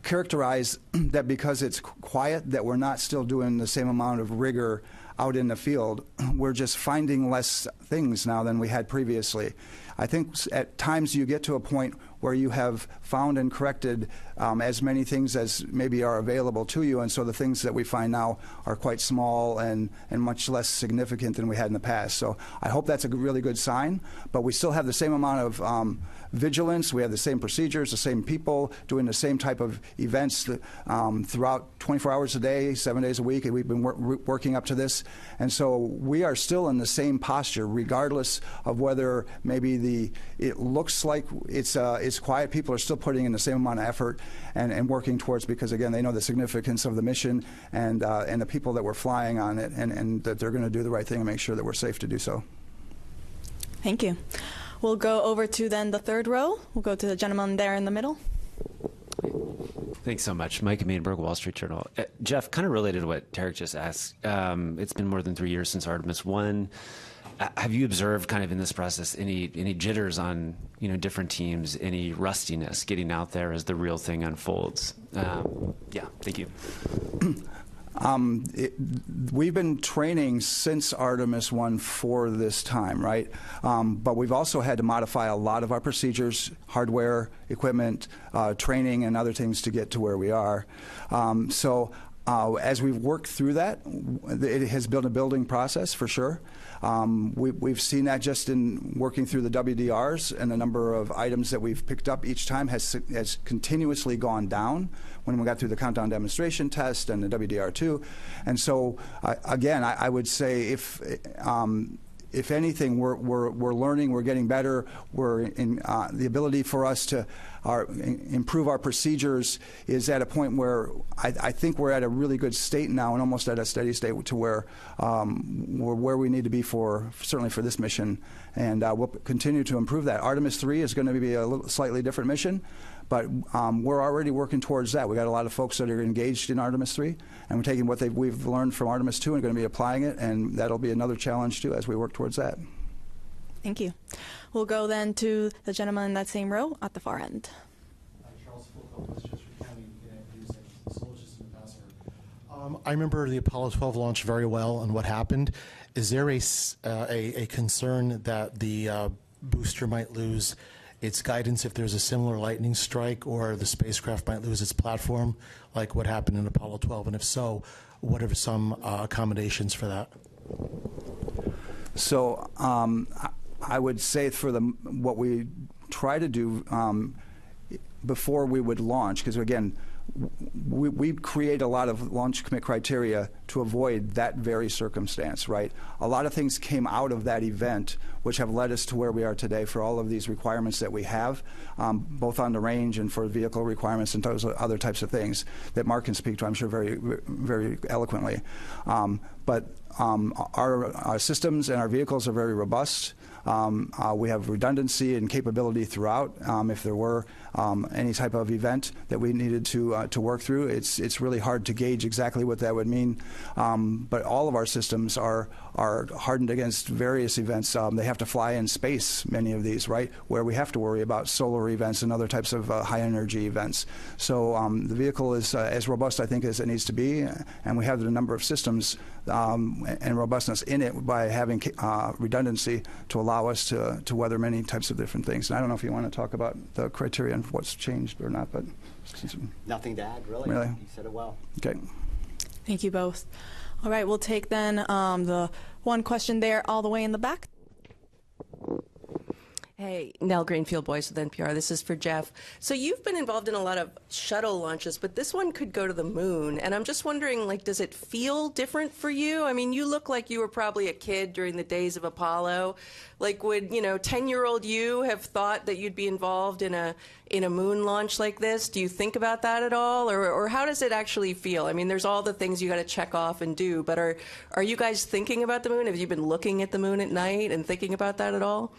characterize that because it's quiet that we're not still doing the same amount of rigor out in the field. We're just finding less things now than we had previously. I think at times you get to a point where you have found and corrected as many things as maybe are available to you, and so the things that we find now are quite small and much less significant than we had in the past. So I hope that's a really good sign, but we still have the same amount of vigilance. We have the same procedures, the same people doing the same type of events throughout 24 hours a day, 7 days a week, and we've been working up to this. And so we are still in the same posture, regardless of whether maybe it looks like it's quiet. People are still putting in the same amount of effort and working towards, because again, they know the significance of the mission and the people that we're flying on it, and that they're going to do the right thing and make sure that we're safe to do so. Thank you. We'll go over to then the third row. We'll go to the gentleman there in the middle. Thanks so much. Mike Mainberg, Wall Street Journal. Jeff, kind of related to what Tarek just asked, it's been more than 3 years since Artemis I. Have you observed kind of in this process any jitters on different teams, any rustiness getting out there as the real thing unfolds? Yeah, thank you. We've been training since Artemis I for this time, right? But we've also had to modify a lot of our procedures, hardware, equipment, training, and other things to get to where we are. As we've worked through that, it has been a building process for sure. We've seen that just in working through the WDRs, and the number of items that we've picked up each time has continuously gone down when we got through the countdown demonstration test and the WDR2. And so, again, I would say if anything, we're learning, we're getting better. We're in the ability for us to improve our procedures is at a point where I think we're at a really good state now, and almost at a steady state to where we're where we need to be certainly for this mission, and we'll continue to improve that. Artemis III is going to be a slightly different mission, but we're already working towards that. We got a lot of folks that are engaged in Artemis III, and we're taking what we've learned from Artemis II and going to be applying it, and that'll be another challenge too as we work towards that. Thank you. We'll go then to the gentleman in that same row at the far end. Charles Fulco, Westchester County, News Solar System Ambassador. I remember the Apollo 12 launch very well and what happened. Is there a concern that the booster might lose its guidance if there's a similar lightning strike, or the spacecraft might lose its platform, like what happened in Apollo 12? And if so, what are some accommodations for that? So I would say for what we try to do, before we would launch, because again, we create a lot of launch commit criteria to avoid that very circumstance, right? A lot of things came out of that event which have led us to where we are today for all of these requirements that we have, both on the range and for vehicle requirements and those other types of things that Mark can speak to, I'm sure, very, very eloquently. But our systems and our vehicles are very robust. We have redundancy and capability throughout. If there were any type of event that we needed to work through, it's really hard to gauge exactly what that would mean. But all of our systems are hardened against various events. They have to fly in space, many of these, right, where we have to worry about solar events and other types of high energy events. So the vehicle is as robust, I think, as it needs to be, and we have the number of systems and robustness in it by having redundancy to allow us to weather many types of different things. And I don't know if you want to talk about the criteria and what's changed or not, but nothing to add, really. Really? You said it well. Okay. Thank you both. All right, we'll take then the one question there all the way in the back. Hey, Nell Greenfield Boyce with NPR. This is for Jeff. So you've been involved in a lot of shuttle launches, but this one could go to the moon. And I'm just wondering, like, does it feel different for you? I mean, you look like you were probably a kid during the days of Apollo. Like, would, 10-year-old you have thought that you'd be involved in a moon launch like this? Do you think about that at all? Or how does it actually feel? I mean, there's all the things you got to check off and do, but are you guys thinking about the moon? Have you been looking at the moon at night and thinking about that at all?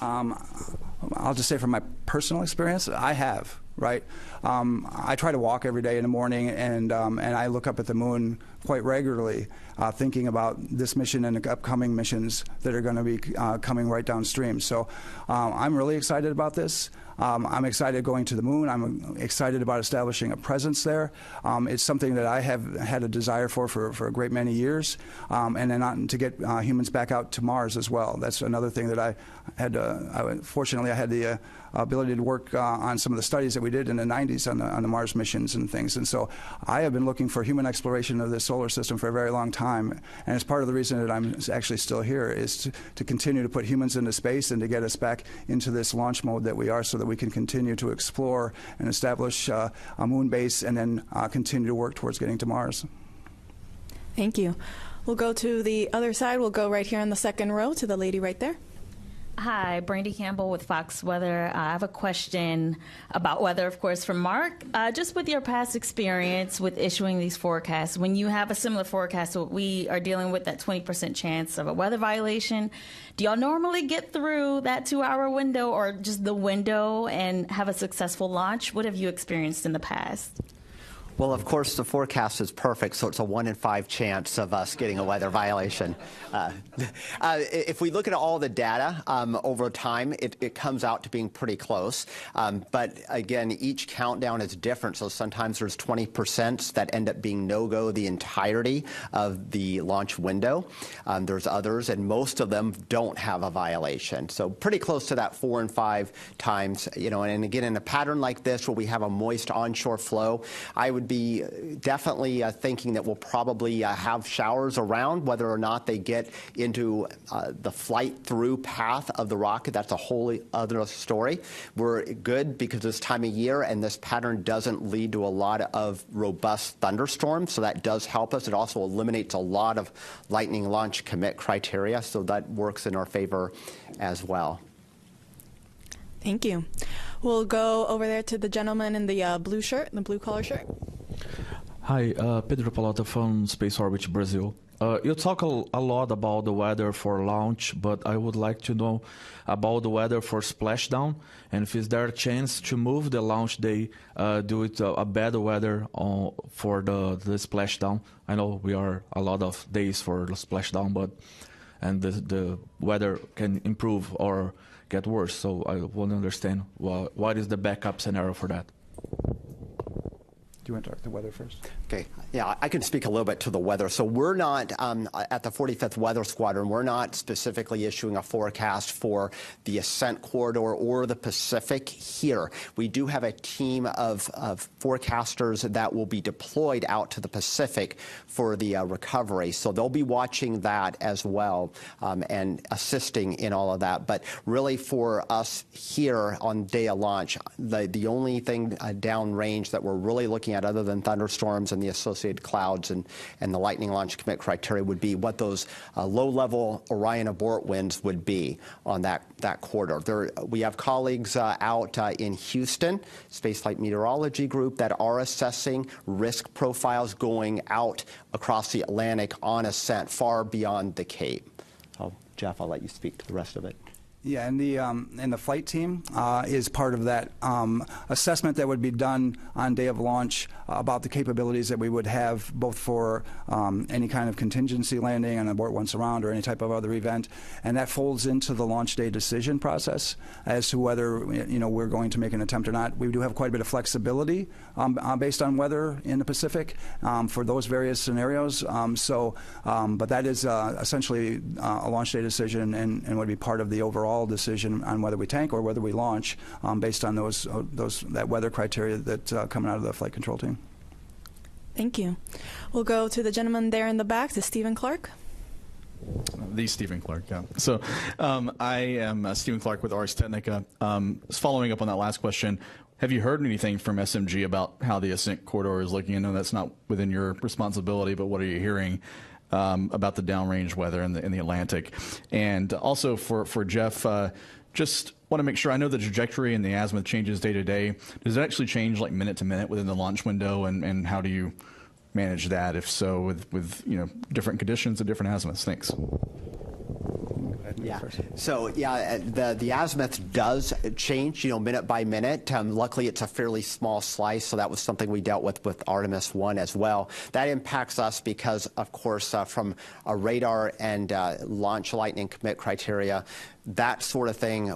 I'll just say from my personal experience, I have, right? I try to walk every day in the morning, and I look up at the moon quite regularly, thinking about this mission and the upcoming missions that are going to be coming right downstream. So I'm really excited about this. I'm excited going to the moon. I'm excited about establishing a presence there. It's something that I have had a desire for a great many years, and then to get humans back out to Mars as well. That's another thing that I had. Fortunately, I had the ability to work on some of the studies that we did in the 90s on the Mars missions and things. And so I have been looking for human exploration of the solar system for a very long time. And it's part of the reason that I'm actually still here is to continue to put humans into space and to get us back into this launch mode that we are, so that we can continue to explore and establish a moon base and then continue to work towards getting to Mars. Thank you. We'll go to the other side. We'll go right here in the second row to the lady right there. Hi, Brandy Campbell with Fox Weather. I have a question about weather, of course, from Mark. Just with your past experience with issuing these forecasts, when you have a similar forecast, so we are dealing with that 20% chance of a weather violation, do y'all normally get through that 2-hour window or just the window and have a successful launch? What have you experienced in the past? Well, of course, the forecast is perfect, so it's a 1 in 5 chance of us getting a weather violation. If we look at all the data over time, it comes out to being pretty close. But again, each countdown is different, so sometimes there's 20% that end up being no-go the entirety of the launch window. There's others, and most of them don't have a violation. So pretty close to that 4 in 5 times. And again, in a pattern like this where we have a moist onshore flow, I would be definitely thinking that we'll probably have showers around. Whether or not they get into the flight through path of the rocket, that's a whole other story. We're good because this time of year and this pattern doesn't lead to a lot of robust thunderstorms, so that does help us. It also eliminates a lot of lightning launch commit criteria, so that works in our favor as well. Thank you. We'll go over there to the gentleman in the blue shirt, the blue collar shirt. Hi, Pedro Palota from Space Orbit Brazil. You talk a lot about the weather for launch, but I would like to know about the weather for splashdown, and if is there a chance to move the launch day due to a better weather for the splashdown. I know we are a lot of days for the splashdown, but the weather can improve or get worse. So I want to understand what is the backup scenario for that. Do you want to talk the weather first? Okay. Yeah, I can speak a little bit to the weather. So we're not, at the 45th Weather Squadron, we're not specifically issuing a forecast for the Ascent Corridor or the Pacific here. We do have a team of forecasters that will be deployed out to the Pacific for the recovery. So they'll be watching that as well and assisting in all of that. But really for us here on day of launch, the only thing downrange that we're really looking at other than thunderstorms and the associated clouds and the lightning launch commit criteria would be what those low-level Orion abort winds would be on that corridor. We have colleagues out in Houston, Spaceflight Meteorology Group, that are assessing risk profiles going out across the Atlantic on ascent far beyond the Cape. Jeff, I'll let you speak to the rest of it. Yeah, and the flight team is part of that assessment that would be done on day of launch about the capabilities that we would have both for any kind of contingency landing, an abort once around, or any type of other event, and that folds into the launch day decision process as to whether we're going to make an attempt or not. We do have quite a bit of flexibility based on weather in the Pacific for those various scenarios. But that is essentially a launch day decision and would be part of the overall decision on whether we tank or whether we launch based on that weather criteria that coming out of the flight control team. Thank you. We'll go to the gentleman there in the back, to Stephen Clark. The Stephen Clark, yeah. So I am Stephen Clark with Ars Technica. Following up on that last question, have you heard anything from SMG about how the ascent corridor is looking? I know that's not within your responsibility, but what are you hearing about the downrange weather in the Atlantic? And also for Jeff, just want to make sure, I know the trajectory and the azimuth changes day to day. Does it actually change like minute to minute within the launch window, and how do you manage that, if so, with different conditions and different azimuths? Thanks. Yeah. So yeah, the azimuth does change, minute by minute. Luckily, it's a fairly small slice, so that was something we dealt with Artemis I as well. That impacts us because, of course, from a radar and launch lightning commit criteria, that sort of thing,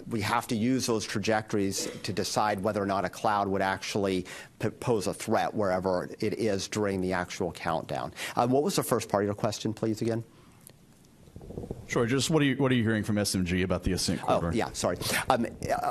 we have to use those trajectories to decide whether or not a cloud would actually pose a threat wherever it is during the actual countdown. What was the first part of your question, please, again? Sure. Just what are you hearing from SMG about the ascent corridor? Oh, yeah, sorry.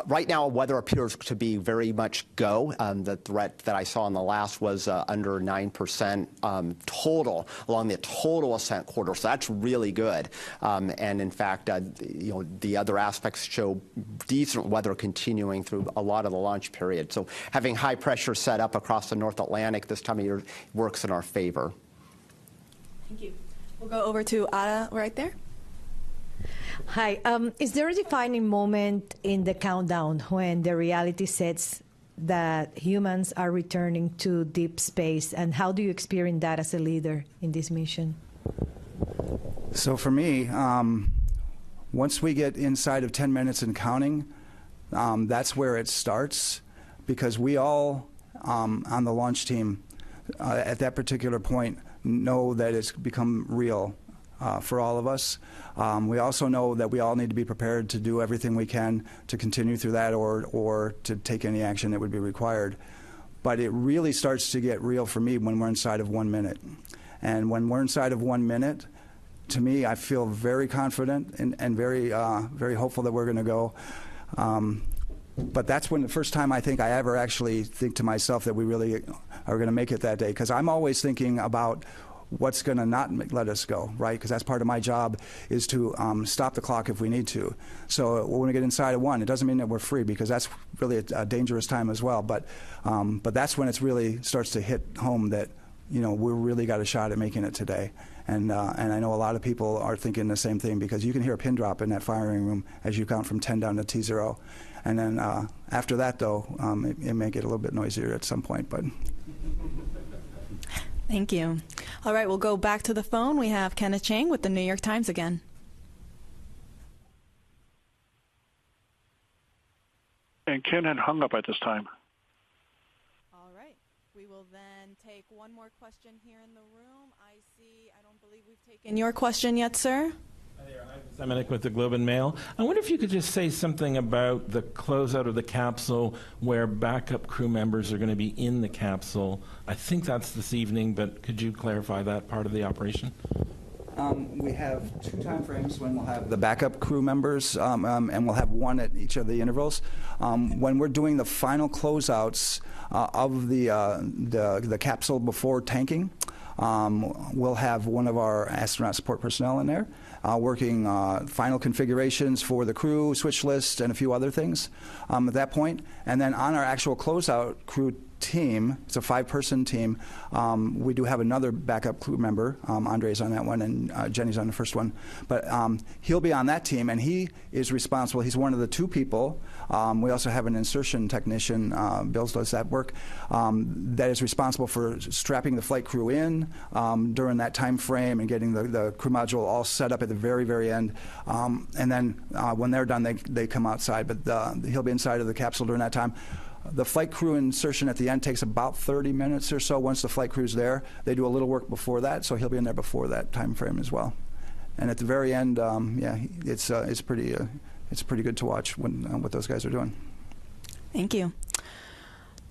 Right now, weather appears to be very much go. The threat that I saw on the last was under 9% total along the total ascent corridor, so that's really good. And in fact, the other aspects show decent weather continuing through a lot of the launch period. So having high pressure set up across the North Atlantic this time of year works in our favor. Thank you. We'll go over to Ada right there. Hi. Is there a defining moment in the countdown when the reality sets that humans are returning to deep space, and how do you experience that as a leader in this mission? So for me, once we get inside of 10 minutes and counting, that's where it starts, because we all on the launch team at that particular point know that it's become real for all of us. We also know that we all need to be prepared to do everything we can to continue through that or to take any action that would be required. But it really starts to get real for me when we're inside of 1 minute. And when we're inside of 1 minute, to me, I feel very confident and very hopeful that we're going to go. But that's when the first time I think I ever actually think to myself that we really are going to make it that day, because I'm always thinking about what's going to not let us go, right? Because that's part of my job, is to stop the clock if we need to. So when we get inside of 1, it doesn't mean that we're free, because that's really a dangerous time as well. But that's when it really starts to hit home that we really got a shot at making it today. And I know a lot of people are thinking the same thing, because you can hear a pin drop in that firing room as you count from 10 down to T0. And then after that, though, it may get a little bit noisier at some point. But thank you. All right, we'll go back to the phone. We have Kenneth Chang with the New York Times again. And Ken had hung up at this time. All right. We will then take one more question here in the room. I don't believe we've taken your question yet, sir. Hi there. I was Semenick with the Globe and Mail. I wonder if you could just say something about the closeout of the capsule where backup crew members are going to be in the capsule. I think that's this evening, but could you clarify that part of the operation? We have 2 time frames when we'll have the backup crew members, and we'll have 1 at each of the intervals. When we're doing the final closeouts of the capsule before tanking, we'll have one of our astronaut support personnel in there working final configurations for the crew, switch list, and a few other things at that point. And then on our actual closeout crew team, it's a 5-person team, we do have another backup crew member. Andre's on that one, and Jenny's on the first one. But he'll be on that team, and he is responsible. He's one of the 2 people. We also have an insertion technician, Bill does that work, that is responsible for strapping the flight crew in during that time frame and getting the crew module all set up at the very, very end. And then when they're done, they come outside. But he'll be inside of the capsule during that time. The flight crew insertion at the end takes about 30 minutes or so. Once the flight crew's there, they do a little work before that, so he'll be in there before that time frame as well. And at the very end, it's pretty good to watch what those guys are doing. Thank you.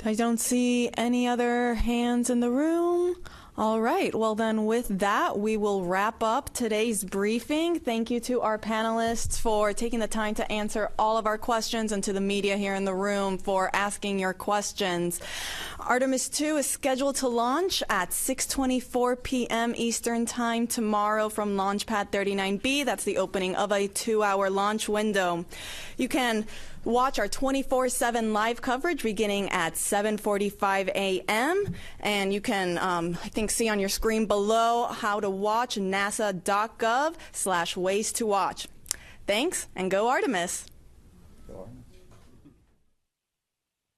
I don't see any other hands in the room. All right. Well, then with that, we will wrap up today's briefing. Thank you to our panelists for taking the time to answer all of our questions, and to the media here in the room for asking your questions. Artemis II is scheduled to launch at 6:24 p.m. Eastern Time tomorrow from Launch Pad 39B. That's the opening of a 2-hour launch window. You can watch our 24/7 live coverage beginning at 7:45 a.m. And you can, I think, see on your screen below how to watch nasa.gov/ways to watch. Thanks, and go Artemis. Go Artemis.